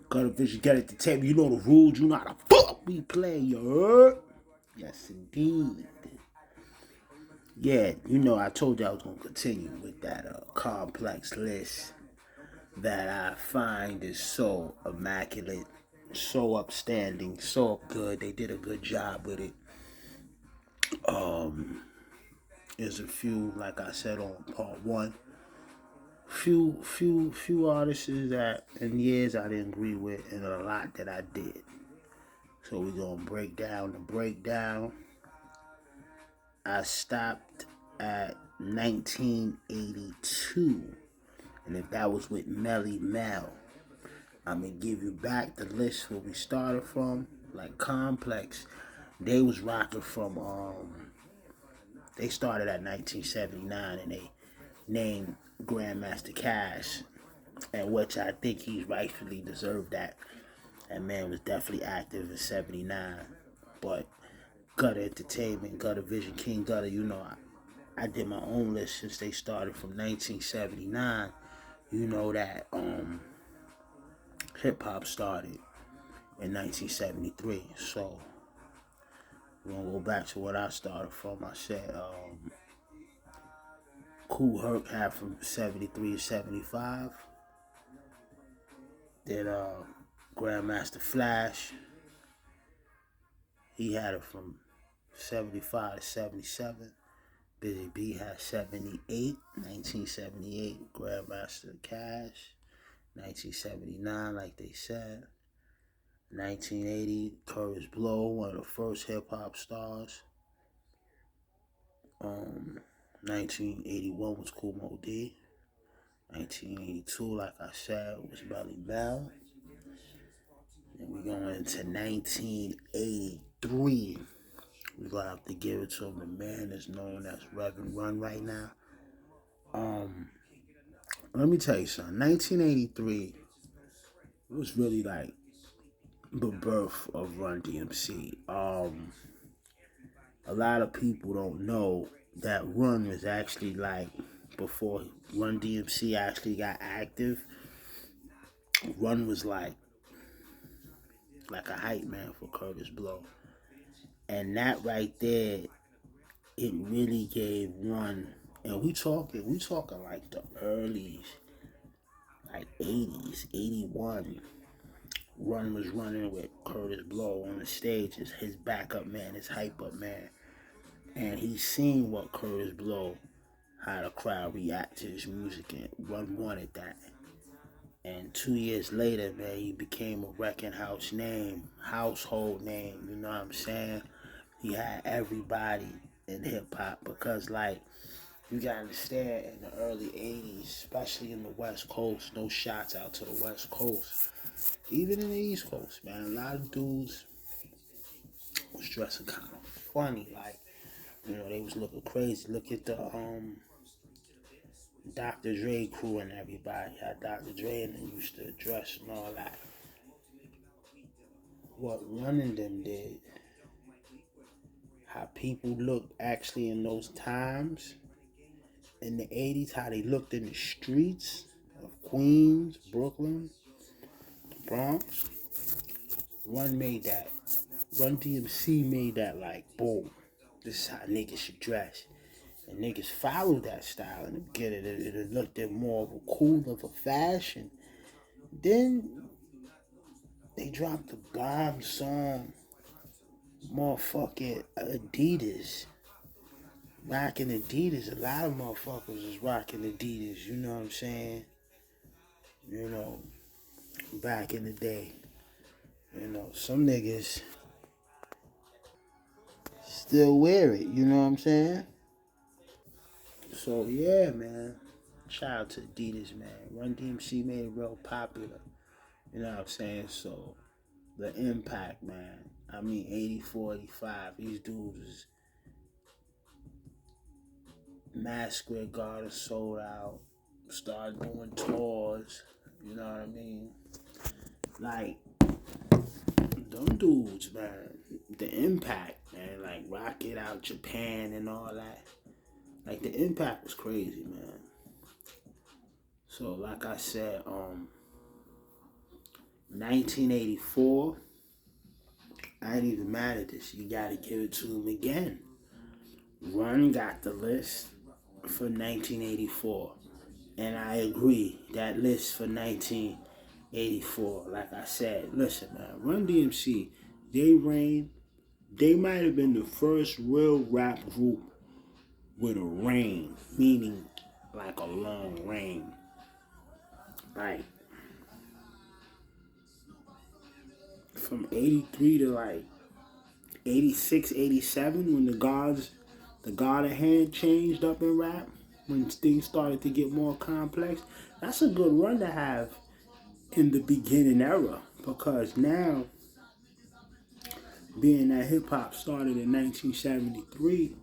Gutter Vision, get at the table. You know the rules. You know how the fuck we play, you heard? Yes, indeed. Yeah, you know, I told you I was going to continue with that complex list that I find is so immaculate, so upstanding, so good. They did a good job with it. There's a few, like I said on part one, few artists that in years I didn't agree with, and a lot that I did. So we're gonna break down the breakdown. I stopped at 1982, and if that was with Melly Mel, I'm gonna give you back the list where we started from. Like Complex, they was rocking from they started at 1979 and they named Grandmaster Cash, and which I think he rightfully deserved that. That man was definitely active in '79, but Gutter Entertainment, Gutter Vision, King Gutter, you know, I did my own list since they started from 1979. You know that hip hop started in 1973. So we're gonna go back to what I started from. I said Kool Herc had from 73 to 75. Then Grandmaster Flash, he had it from 75 to 77. Busy B had 78, 1978. Grandmaster Cash, 1979, like they said. 1980, Kurtis Blow, one of the first hip hop stars. 1981 was Kool Moe Dee. 1982, like I said, was Melly Mel. And we're going into 1983. We're going to have to give it to him. The man is known as Reverend Run right now. Let me tell you something. 1983 was really like the birth of Run DMC. A lot of people don't know that Run was actually like before Run DMC actually got active. Run was like a hype man for Kurtis Blow, and that right there, it really gave Run. And we talking like the early, like 80s, 81. Run was running with Kurtis Blow on the stage as his backup man, his hype up man. And he seen what Kurtis Blow, how the crowd react to his music, and Run wanted that. And 2 years later, man, he became a wrecking house name, household name, you know what I'm saying? He had everybody in hip hop because, like, you gotta understand, in the early 80s, especially in the West Coast, no shots out to the West Coast, even in the East Coast, man, a lot of dudes was dressing kind of funny, like, you know, they was looking crazy. Look at the Dr. Dre crew and everybody. Had Dr. Dre and them used to dress and all that. What Running them did, how people looked actually in those times in the 80s, how they looked in the streets of Queens, Brooklyn, Bronx. Run made that. Run DMC made that like, boom, this is how niggas should dress. And niggas followed that style in the beginning. It looked at more of a cool of a fashion. Then they dropped the bomb song, motherfucking Adidas. Rocking Adidas. A lot of motherfuckers is rocking Adidas, you know what I'm saying? You know, back in the day. You know, some niggas still wear it, you know what I'm saying? So yeah, man. Shout out to Adidas, man. Run DMC made it real popular. You know what I'm saying? So the impact, man. I mean, 84, 85. These dudes is Madison Square Garden sold out. Started doing tours. You know what I mean? Like, them dudes, man. The impact, man. Like, Rocket Out Japan and all that. Like, the impact was crazy, man. So, like I said, 1984, I ain't even mad at this. You gotta give it to him again. Run got the list for 1984. And I agree, that list for 1984, like I said, listen, man, Run DMC, they might have been the first real rap group with a reign, meaning like a long reign. Like, from 83 to like 86, 87, when the God of Hand changed up in rap, when things started to get more complex, that's a good run to have in the beginning era. Because now, being that hip hop started in 1973,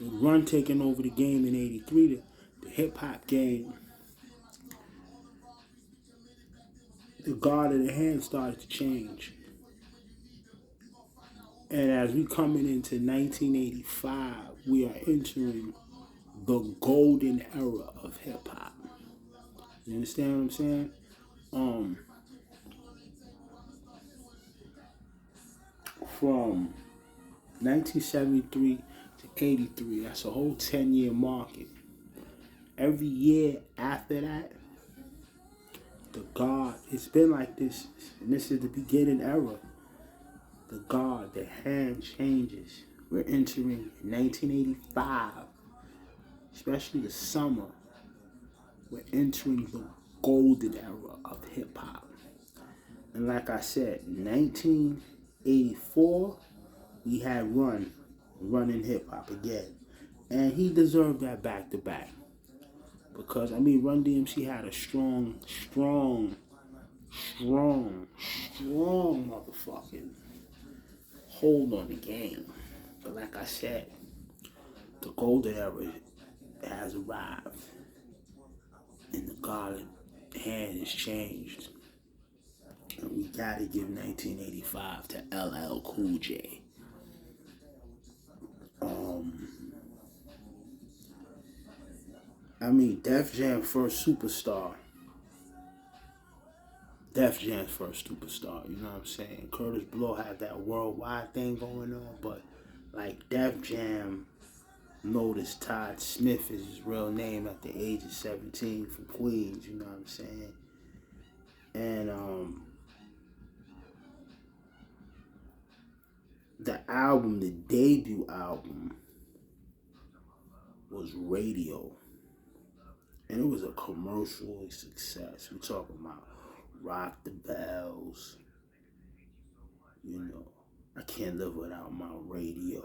with Run taking over the game in 83, the hip hop game, the God of the Hand started to change. And as we coming into 1985, we are entering the golden era of hip hop. You understand what I'm saying? From 1973 to 83, that's a whole 10-year market. Every year after that, the God, it's been like this, and this is the beginning era. The God, the hand changes. We're entering 1985, especially the summer. We're entering the golden era of hip hop. And like I said, 1984, we had running hip hop again. And he deserved that back to back. Because, I mean, Run DMC had a strong motherfucking hold on the game. But like I said, the golden era has arrived. And the God hand has changed. And we gotta give 1985 to LL Cool J. I mean, Def Jam's first superstar. Def Jam's first superstar, you know what I'm saying? Curtis Blow had that worldwide thing going on, but like Def Jam noticed Todd Smith is his real name at the age of 17 from Queens, you know what I'm saying? And the album, the debut album, was Radio. And it was a commercial success. We're talking about Rock the Bells, you know, I Can't Live Without My Radio.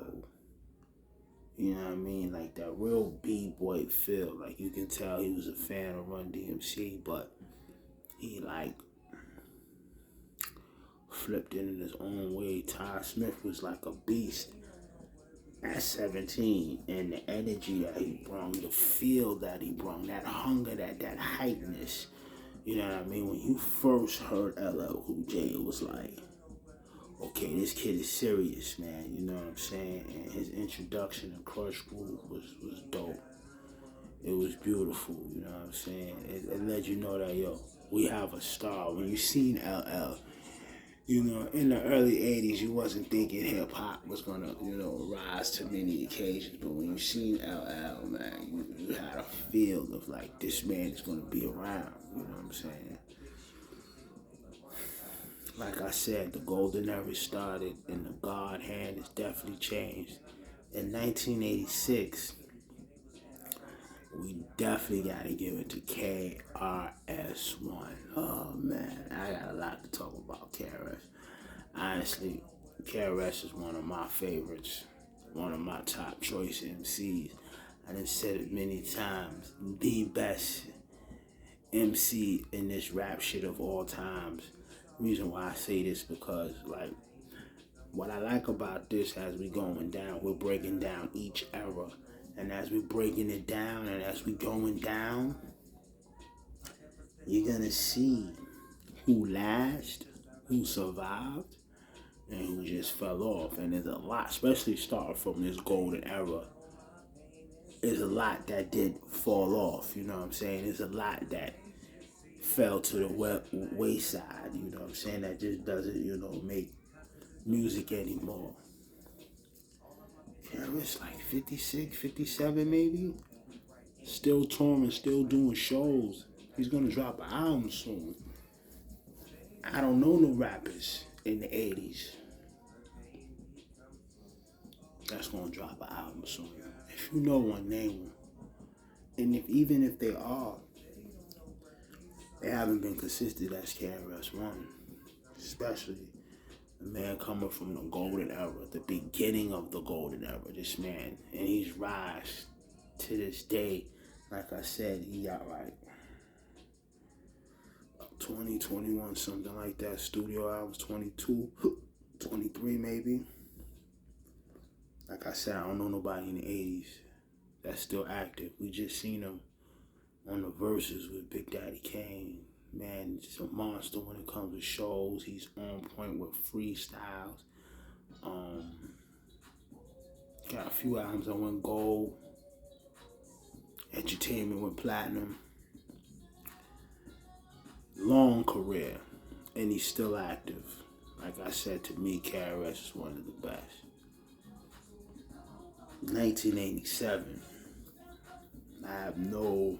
You know what I mean? Like that real B-boy feel. Like you can tell he was a fan of Run DMC, but he like flipped it in his own way. Todd Smith was like a beast at 17, and the energy that he brought, the feel that he brought, that hunger, that hypeness. You know what I mean? When you first heard LL Cool J, it was like, okay, this kid is serious, man. You know what I'm saying? And his introduction to Crush Groove was dope. It was beautiful, you know what I'm saying? It let you know that, yo, we have a star. When you seen LL, you know, in the early 80s, you wasn't thinking hip-hop was going to, you know, rise to many occasions. But when you seen LL, man, you had a feel of, like, this man is going to be around. You know what I'm saying? Like I said, the golden era started, and the God hand has definitely changed. In 1986, we definitely got to give it to KRS-One. Oh, man, I got a lot to talk about KRS. Honestly, KRS is one of my favorites, one of my top choice MCs. I done said it many times, the best MC in this rap shit of all times. Reason why I say this, because like what I like about this, as we going down, we're breaking down each era. And as we breaking it down and as we going down, you're gonna see who last, who survived, and who just fell off. And there's a lot, especially starting from this golden era, there's a lot that did fall off, you know what I'm saying? There's a lot that fell to the wayside, you know what I'm saying? That just doesn't, make music anymore. KRS like 56, 57 maybe. Still touring, still doing shows. He's gonna drop an album soon. I don't know no rappers in the 80s that's gonna drop an album soon. If you know one, name one. And even if they are, they haven't been consistent as KRS-One. Especially a man coming from the golden era, the beginning of the golden era, this man. And he's rise to this day. Like I said, he got like 20, 21, something like that. Studio albums, 22, 23 maybe. Like I said, I don't know nobody in the 80s that's still active. We just seen him on the Versus with Big Daddy Kane. Man, he's a monster when it comes to shows. He's on point with freestyles. Got a few albums that went gold. Entertainment went platinum. Long career, and he's still active. Like I said, to me, KRS is one of the best. 1987. I have no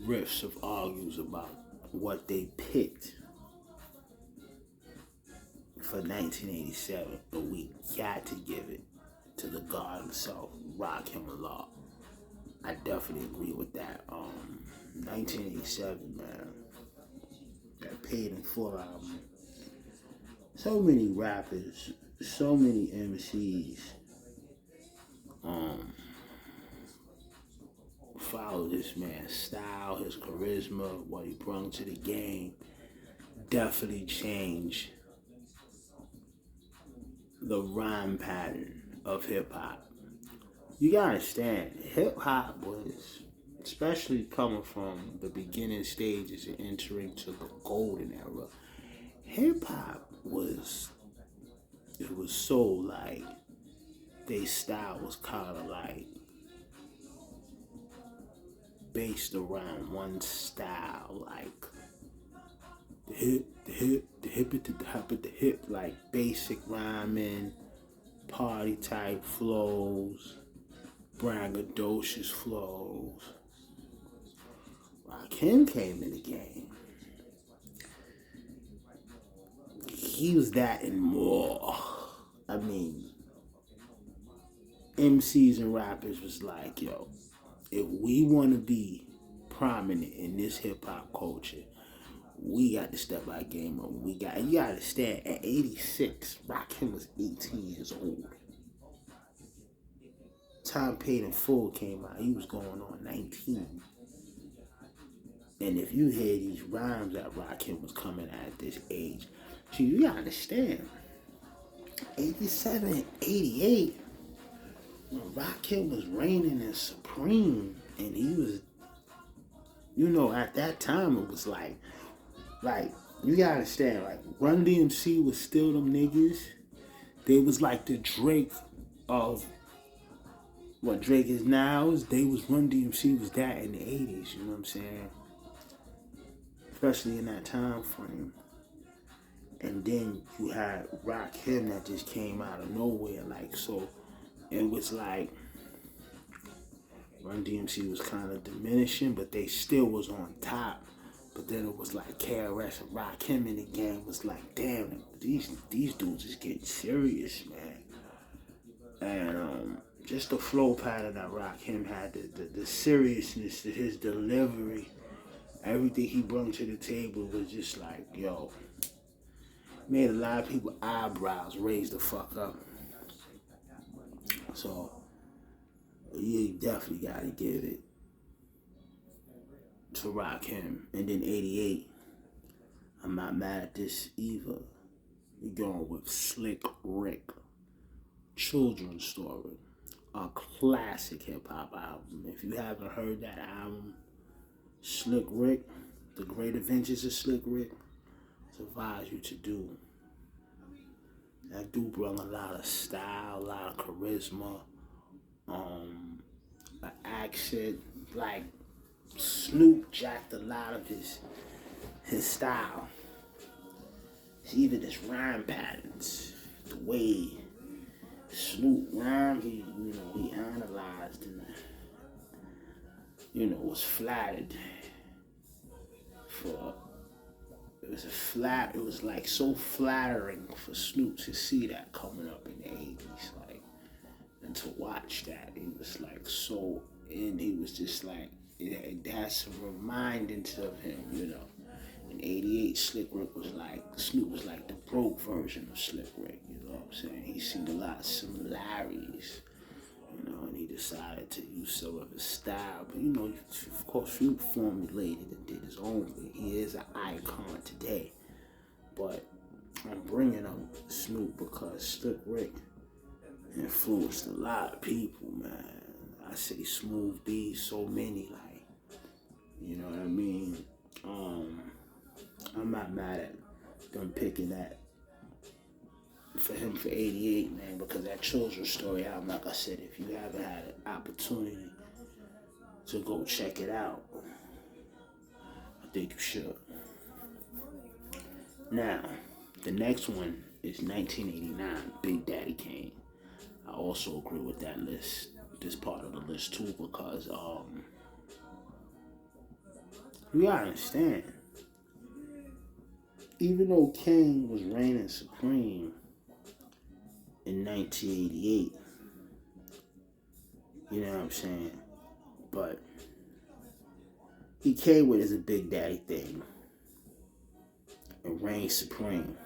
riffs of argues about what they picked for 1987, but we got to give it to the God himself, Rakim Allah. I definitely agree with that. 1987, man. That Paid in Full album. So many rappers, so many MCs follow this man's style, his charisma, what he brought to the game. Definitely changed the rhyme pattern of hip-hop. You gotta understand, hip-hop was, especially coming from the beginning stages and entering to the golden era, hip-hop was so like, their style was kind of like based around one style, like the hip, like basic rhyming, party type flows, braggadocious flows. Rakim came in the game. He was that and more. I mean, MCs and rappers was like, yo, if we want to be prominent in this hip hop culture, we got to step our game up. You got to understand, at 86, Rakim was 18 years old. Time Paid in Full came out, he was going on 19. And if you hear these rhymes that Rakim was coming at this age, see, you gotta understand, 87, 88, when Rakim was reigning and supreme, and he was, at that time it was like, you gotta understand, like, Run DMC was still them niggas. They was like the Drake of what Drake is now. They was Run DMC was that in the 80s, you know what I'm saying? Especially in that time frame. And then you had Rakim that just came out of nowhere, like, so it was like Run DMC was kind of diminishing, but they still was on top. But then it was like KRS and Rakim in the game was like, damn, these dudes is getting serious, man. And just the flow pattern that Rakim had, the seriousness to his delivery, everything he brought to the table was just like, yo, made a lot of people eyebrows raise the fuck up. So you definitely gotta give it to Rakim. And then 88, I'm not mad at this either. We're going with Slick Rick, Children's Story, a classic hip hop album. If you haven't heard that album, Slick Rick, The Great Adventures of Slick Rick, I advise you to do. That dude brought a lot of style, a lot of charisma, an accent, like Snoop jacked a lot of his style. It's even his rhyme patterns, the way Snoop rhyme, he analyzed and was flattered for it was like so flattering for Snoop to see that coming up in the 80s, like, and to watch that. It was like so, and he was just like, it has some remindings of him, In 88, Slick Rick was like, Snoop was like the broke version of Slick Rick, you know what I'm saying? He seen a lot of similarities, and he decided to use some of his style. But, of course, Snoop formulated and did his own thing. He is an icon today. But I'm bringing up Snoop because Slick Rick influenced a lot of people, man. I say Smooth B, so many, like, you know what I mean? I'm not mad at them picking that for him for 88, man, because that Children's Story album, like I said, if you haven't had an opportunity to go check it out, I think you should. Now, the next one is 1989, Big Daddy Kane. I also agree with that list, this part of the list too, because you gotta understand, even though Kane was reigning supreme in 1988, you know what I'm saying? But he came with his Big Daddy thing and reigned supreme.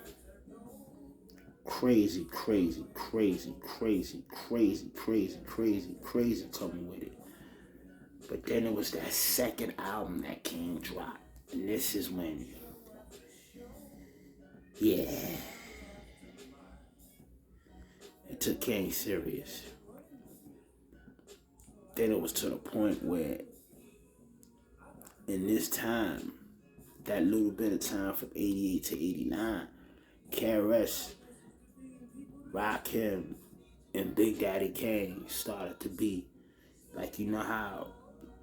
Crazy, crazy, crazy, crazy, crazy, crazy, crazy, crazy coming with it. But then it was that second album that King dropped. And this is when, yeah, it took King serious. Then it was to the point where, in this time, that little bit of time from 88 to 89, KRS, Rakim, and Big Daddy Kane started to be, like, you know how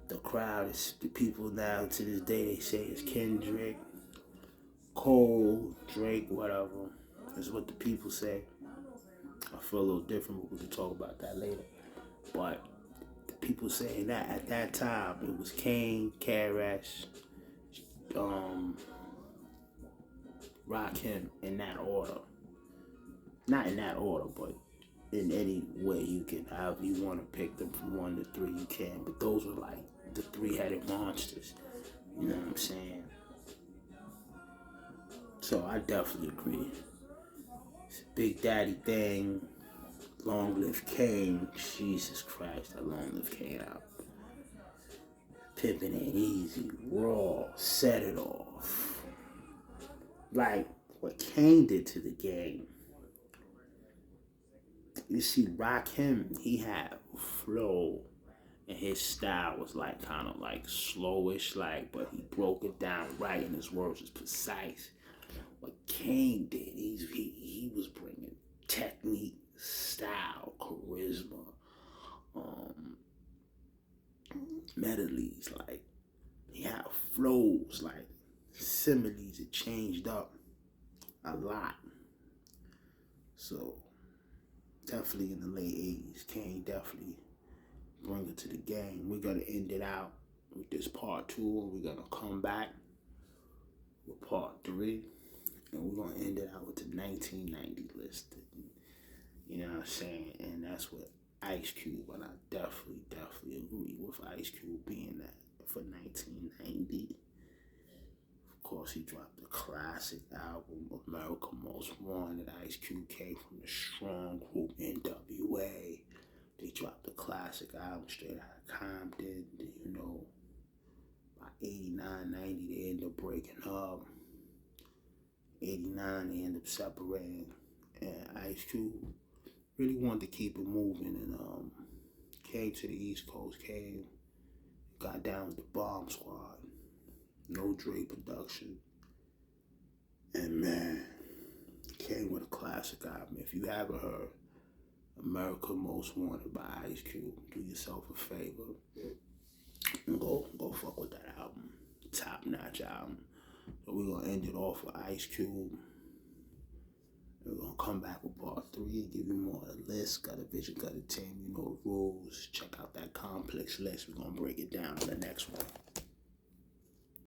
the crowd is, the people now to this day, they say it's Kendrick, Cole, Drake, whatever. Is what the people say. I feel a little different, but we can talk about that later. But the people saying that at that time, it was Kane, KRS, Rakim, in that order. Not in that order, but in any way you can, however you want to pick them from 1 to 3, you can. But those were like the three-headed monsters. You know what I'm saying? So I definitely agree. It's a Big Daddy thing. Long Live Kane. Jesus Christ, that Long Live Kane out. Pimpin' Ain't Easy. Raw. Set It Off. Like what Kane did to the game. You see, Rakim, he had flow, and his style was like kind of like slowish, like, but he broke it down right, and his words was precise. What Kane did, he was bringing technique, style, charisma, melodies, like he had flows, like similes. It changed up a lot. So definitely in the late 80s, Kane definitely bring it to the game. We're gonna end it out with this part 2, and we're gonna come back with part 3, and we're gonna end it out with the 1990 list. You know what I'm saying? And that's with Ice Cube, and I definitely agree with Ice Cube being that for 1990. Of course, he dropped the classic album, America Most Wanted. Ice Cube came from the strong group NWA. They dropped the classic album Straight Outta Compton. You know, by 89, 90, they end up breaking up. 89, they end up separating. And Ice Cube really wanted to keep it moving, and came to the East Coast, got down with the Bomb Squad, No Dre production, and man, came with a classic album. If you haven't heard America Most Wanted by Ice Cube, do yourself a favor. Go fuck with that album. Top notch album. So we're gonna end it off with Ice Cube. We're gonna come back with part 3 and give you more of the list. Got a vision, got a team, you know the rules. Check out that complex list. We're gonna break it down in the next one.